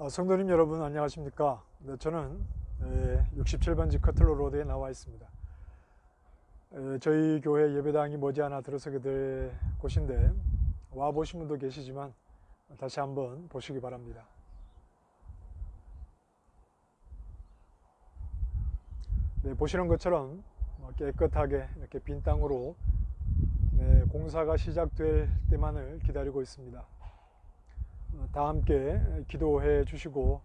성도님 여러분 안녕하십니까? 네, 저는 67번지 커틀로 로드에 나와 있습니다. 저희 교회 예배당이 머지않아 들어서게 될 곳인데 와 보신 분도 계시지만 다시 한번 보시기 바랍니다. 네, 보시는 것처럼 깨끗하게 이렇게 빈 땅으로 공사가 시작될 때만을 기다리고 있습니다. 다 함께 기도해 주시고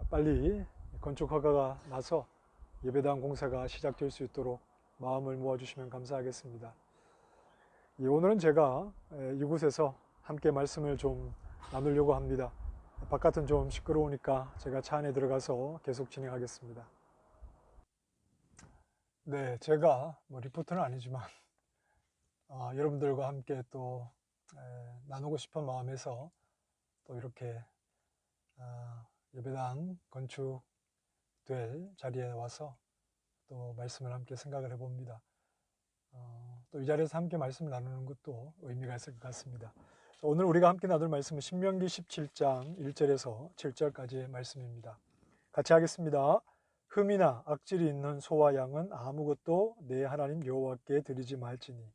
빨리 건축 허가가 나서 예배당 공사가 시작될 수 있도록 마음을 모아주시면 감사하겠습니다. 오늘은 제가 이곳에서 함께 말씀을 좀 나누려고 합니다. 바깥은 좀 시끄러우니까 제가 차 안에 들어가서 계속 진행하겠습니다. 네, 제가 리포터는 아니지만 여러분들과 함께 또 나누고 싶은 마음에서 또 이렇게 예배당 건축될 자리에 와서 또 말씀을 함께 생각을 해봅니다. 또 이 자리에서 함께 말씀을 나누는 것도 의미가 있을 것 같습니다. 오늘 우리가 함께 나눌 말씀은 신명기 17장 1절에서 7절까지의 말씀입니다. 같이 하겠습니다. 흠이나 악질이 있는 소와 양은 아무것도 내 하나님 여호와께 드리지 말지니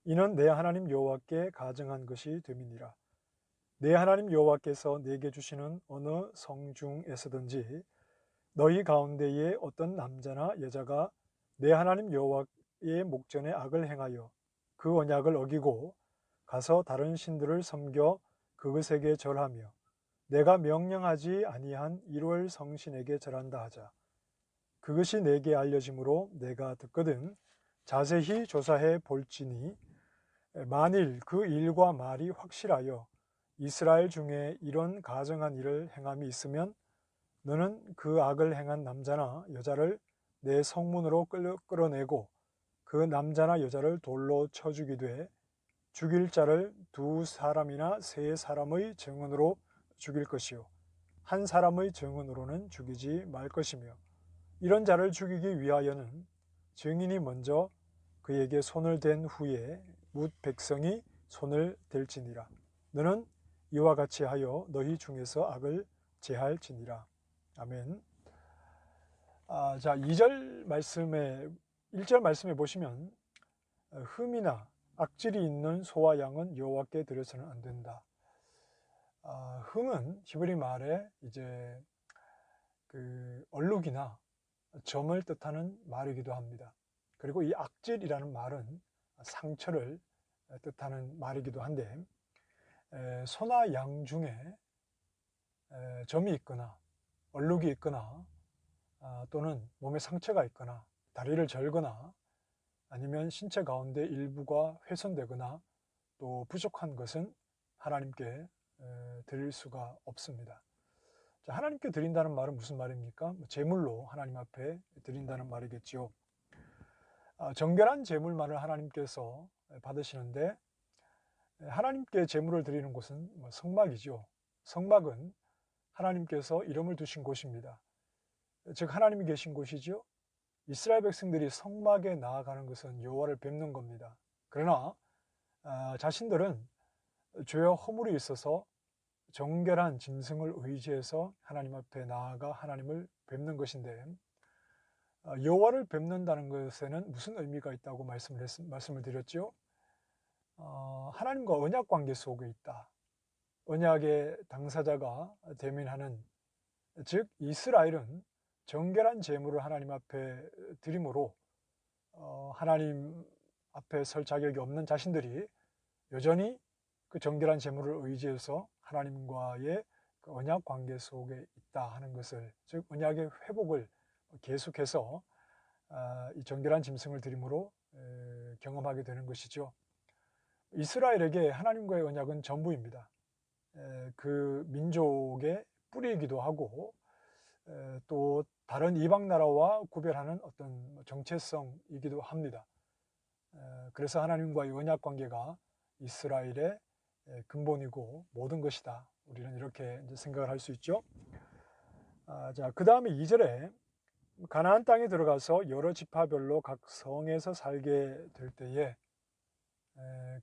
이는 내 하나님 여호와께 가증한 것이 됨이니라. 내 하나님 여호와께서 내게 주시는 어느 성중에서든지 너희 가운데에 어떤 남자나 여자가 내 하나님 여호와의 목전에 악을 행하여 그 언약을 어기고 가서 다른 신들을 섬겨 그것에게 절하며 내가 명령하지 아니한 1월 성신에게 절한다 하자. 그것이 내게 알려짐으로 내가 듣거든 자세히 조사해 볼지니 만일 그 일과 말이 확실하여 이스라엘 중에 이런 가증한 일을 행함이 있으면 너는 그 악을 행한 남자나 여자를 내 성문으로 끌어내고 그 남자나 여자를 돌로 쳐 죽이되 죽일 자를 2사람이나 3사람의 증언으로 죽일 것이요 한 사람의 증언으로는 죽이지 말 것이며 이런 자를 죽이기 위하여는 증인이 먼저 그에게 손을 댄 후에 뭇 백성이 손을 댈지니라. 너는 이와 같이 하여 너희 중에서 악을 제할지니라. 아멘. 자, 2절 말씀에 1절 말씀에 보시면 흠이나 악질이 있는 소와 양은 여호와께 드려서는 안 된다. 흠은 히브리 말에 이제 그 얼룩이나 점을 뜻하는 말이기도 합니다. 그리고 이 악질이라는 말은 상처를 뜻하는 말이기도 한데 소나 양 중에 점이 있거나 얼룩이 있거나 또는 몸에 상처가 있거나 다리를 절거나 아니면 신체 가운데 일부가 훼손되거나 또 부족한 것은 하나님께 드릴 수가 없습니다. 자, 하나님께 드린다는 말은 무슨 말입니까? 제물로 하나님 앞에 드린다는 말이겠죠. 정결한 제물만을 하나님께서 받으시는데 하나님께 제물을 드리는 곳은 성막이죠. 성막은 하나님께서 이름을 두신 곳입니다. 즉 하나님이 계신 곳이죠. 이스라엘 백성들이 성막에 나아가는 것은 여호와를 뵙는 겁니다. 그러나 자신들은 죄와 허물이 있어서 정결한 짐승을 의지해서 하나님 앞에 나아가 하나님을 뵙는 것인데 여호와를 뵙는다는 것에는 무슨 의미가 있다고 말씀을 드렸죠. 하나님과 언약 관계 속에 있다. 언약의 당사자가 대면하는, 즉 이스라엘은 정결한 제물을 하나님 앞에 드림으로 하나님 앞에 설 자격이 없는 자신들이 여전히 그 정결한 제물을 의지해서 하나님과의 그 언약 관계 속에 있다 하는 것을, 즉 언약의 회복을 계속해서 이 정결한 짐승을 드림으로 경험하게 되는 것이죠. 이스라엘에게 하나님과의 언약은 전부입니다. 그 민족의 뿌리이기도 하고 또 다른 이방 나라와 구별하는 어떤 정체성이기도 합니다. 그래서 하나님과의 언약 관계가 이스라엘의 근본이고 모든 것이다. 우리는 이렇게 이제 생각을 할 수 있죠. 자, 그 다음에 2절에 가나안 땅에 들어가서 여러 지파별로 각 성에서 살게 될 때에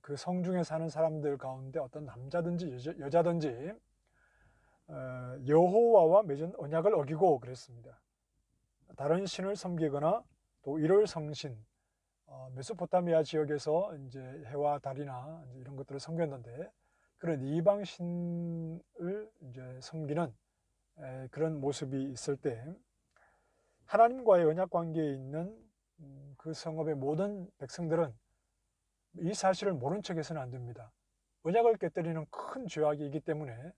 그 성중에 사는 사람들 가운데 어떤 남자든지 여자든지 여호와와 맺은 언약을 어기고 그랬습니다. 다른 신을 섬기거나 또 이를 성신, 메소포타미아 지역에서 이제 해와 달이나 이제 이런 것들을 섬겼는데 그런 이방 신을 이제 섬기는 그런 모습이 있을 때 하나님과의 언약 관계에 있는 그 성읍의 모든 백성들은 이 사실을 모른 척해서는 안 됩니다. 언약을 깨뜨리는 큰 죄악이기 때문에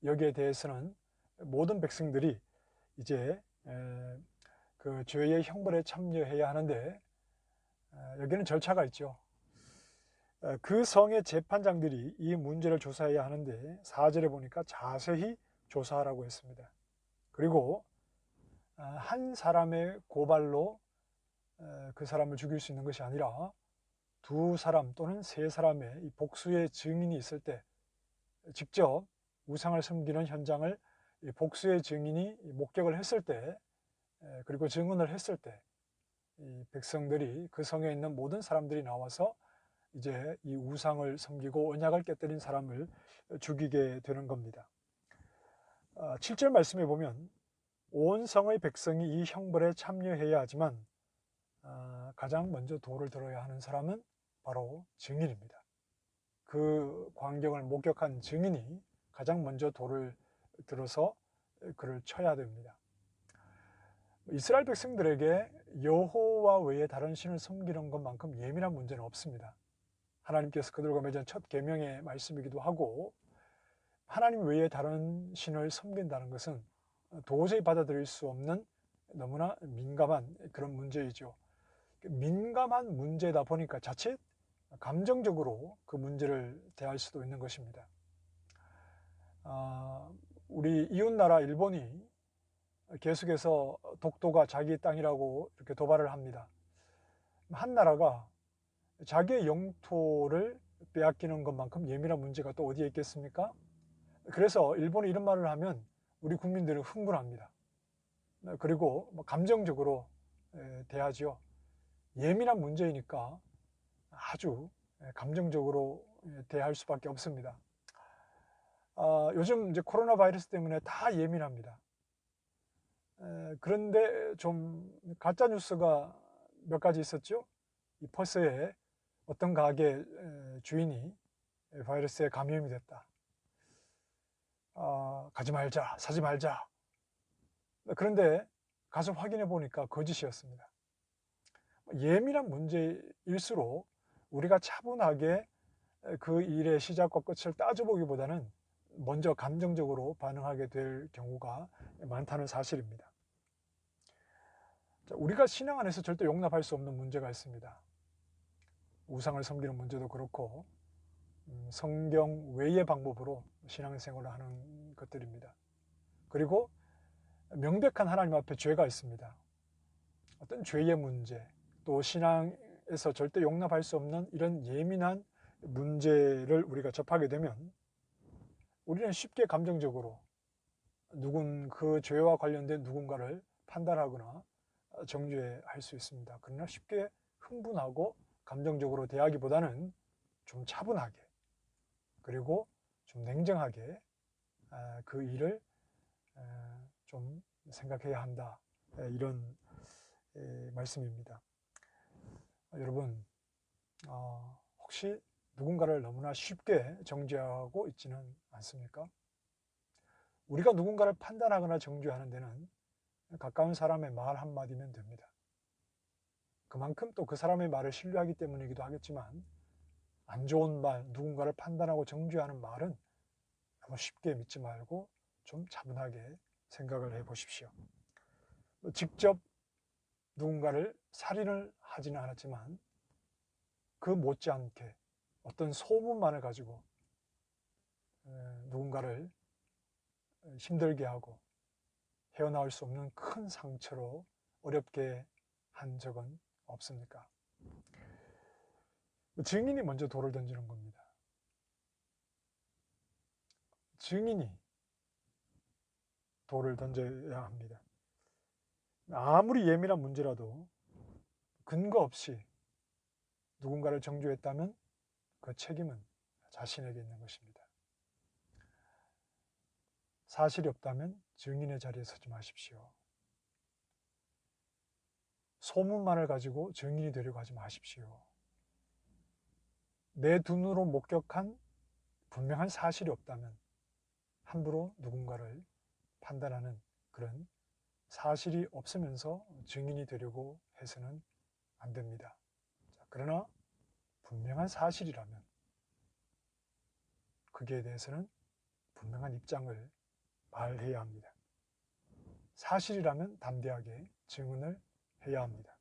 여기에 대해서는 모든 백성들이 이제 그 죄의 형벌에 참여해야 하는데 여기는 절차가 있죠. 그 성의 재판장들이 이 문제를 조사해야 하는데 4절에 보니까 자세히 조사하라고 했습니다. 그리고 한 사람의 고발로 그 사람을 죽일 수 있는 것이 아니라 두 사람 또는 세 사람의 이 복수의 증인이 있을 때 직접 우상을 섬기는 현장을 복수의 증인이 목격을 했을 때 그리고 증언을 했을 때 이 백성들이 그 성에 있는 모든 사람들이 나와서 이제 이 우상을 섬기고 언약을 깨뜨린 사람을 죽이게 되는 겁니다. 7절 말씀에 보면 온 성의 백성이 이 형벌에 참여해야 하지만 가장 먼저 돌을 들어야 하는 사람은 바로 증인입니다. 그 광경을 목격한 증인이 가장 먼저 돌을 들어서 그를 쳐야 됩니다. 이스라엘 백성들에게 여호와 외에 다른 신을 섬기는 것만큼 예민한 문제는 없습니다. 하나님께서 그들과 맺은 첫 계명의 말씀이기도 하고 하나님 외에 다른 신을 섬긴다는 것은 도저히 받아들일 수 없는 너무나 민감한 그런 문제이죠. 민감한 문제다 보니까 자칫 감정적으로 그 문제를 대할 수도 있는 것입니다. 우리 이웃나라 일본이 계속해서 독도가 자기 땅이라고 이렇게 도발을 합니다. 한 나라가 자기의 영토를 빼앗기는 것만큼 예민한 문제가 또 어디에 있겠습니까? 그래서 일본이 이런 말을 하면 우리 국민들은 흥분합니다. 그리고 감정적으로 대하죠. 예민한 문제이니까 아주 감정적으로 대할 수밖에 없습니다. 요즘 이제 코로나 바이러스 때문에 다 예민합니다. 그런데 좀 가짜 뉴스가 몇 가지 있었죠. 이 퍼스에 어떤 가게 주인이 바이러스에 감염이 됐다. 가지 말자, 사지 말자. 그런데 가서 확인해 보니까 거짓이었습니다. 예민한 문제일수록 우리가 차분하게 그 일의 시작과 끝을 따져보기보다는 먼저 감정적으로 반응하게 될 경우가 많다는 사실입니다. 우리가 신앙 안에서 절대 용납할 수 없는 문제가 있습니다. 우상을 섬기는 문제도 그렇고 성경 외의 방법으로 신앙생활을 하는 것들입니다. 그리고 명백한 하나님 앞에 죄가 있습니다. 어떤 죄의 문제, 또 신앙에서 절대 용납할 수 없는 이런 예민한 문제를 우리가 접하게 되면 우리는 쉽게 감정적으로 그 죄와 관련된 누군가를 판단하거나 정죄할 수 있습니다. 그러나 쉽게 흥분하고 감정적으로 대하기보다는 좀 차분하게 그리고 좀 냉정하게 그 일을 좀 생각해야 한다. 이런 말씀입니다. 여러분, 혹시 누군가를 너무나 쉽게 정죄하고 있지는 않습니까? 우리가 누군가를 판단하거나 정죄하는 데는 가까운 사람의 말 한마디면 됩니다. 그만큼 또 그 사람의 말을 신뢰하기 때문이기도 하겠지만 안 좋은 말, 누군가를 판단하고 정죄하는 말은 너무 쉽게 믿지 말고 좀 차분하게 생각을 해 보십시오. 직접 누군가를 살인을 하지는 않았지만 그 못지않게 어떤 소문만을 가지고 누군가를 힘들게 하고 헤어나올 수 없는 큰 상처로 어렵게 한 적은 없습니까? 증인이 먼저 돌을 던지는 겁니다. 증인이 돌을 던져야 합니다. 아무리 예민한 문제라도 근거 없이 누군가를 정죄했다면 그 책임은 자신에게 있는 것입니다. 사실이 없다면 증인의 자리에 서지 마십시오. 소문만을 가지고 증인이 되려고 하지 마십시오. 내 눈으로 목격한 분명한 사실이 없다면 함부로 누군가를 판단하는 그런 사실이 없으면서 증인이 되려고 해서는 안 됩니다. 그러나 분명한 사실이라면 거기에 대해서는 분명한 입장을 말해야 합니다. 사실이라면 담대하게 증언을 해야 합니다.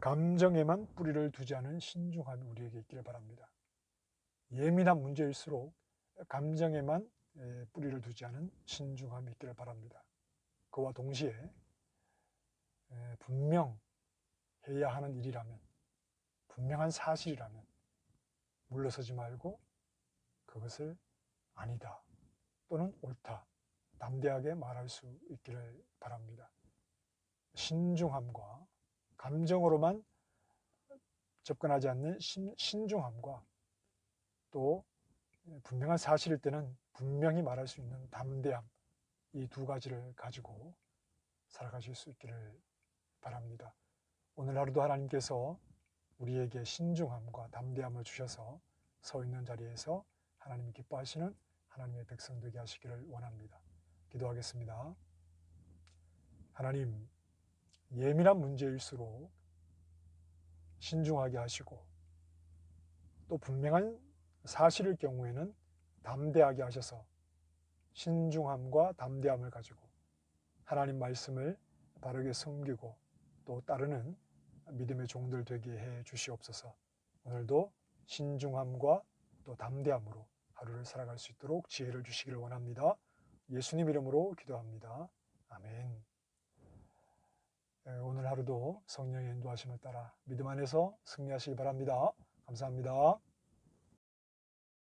감정에만 뿌리를 두지 않은 신중함이 우리에게 있기를 바랍니다. 예민한 문제일수록 감정에만 뿌리를 두지 않은 신중함이 있기를 바랍니다. 그와 동시에 분명해야 하는 일이라면, 분명한 사실이라면 물러서지 말고 그것을 아니다 또는 옳다 담대하게 말할 수 있기를 바랍니다. 신중함과 감정으로만 접근하지 않는 신중함과 또 분명한 사실일 때는 분명히 말할 수 있는 담대함, 이 두 가지를 가지고 살아가실 수 있기를 바랍니다. 오늘 하루도 하나님께서 우리에게 신중함과 담대함을 주셔서 서 있는 자리에서 하나님이 기뻐하시는 하나님의 백성 되게 하시기를 원합니다. 기도하겠습니다. 하나님, 예민한 문제일수록 신중하게 하시고 또 분명한 사실일 경우에는 담대하게 하셔서 신중함과 담대함을 가지고 하나님 말씀을 바르게 섬기고 또 따르는 믿음의 종들 되게 해 주시옵소서. 오늘도 신중함과 또 담대함으로 하루를 살아갈 수 있도록 지혜를 주시기를 원합니다. 예수님 이름으로 기도합니다. 아멘. 오늘 하루도 성령의 인도하심을 따라 믿음 안에서 승리하시기 바랍니다. 감사합니다.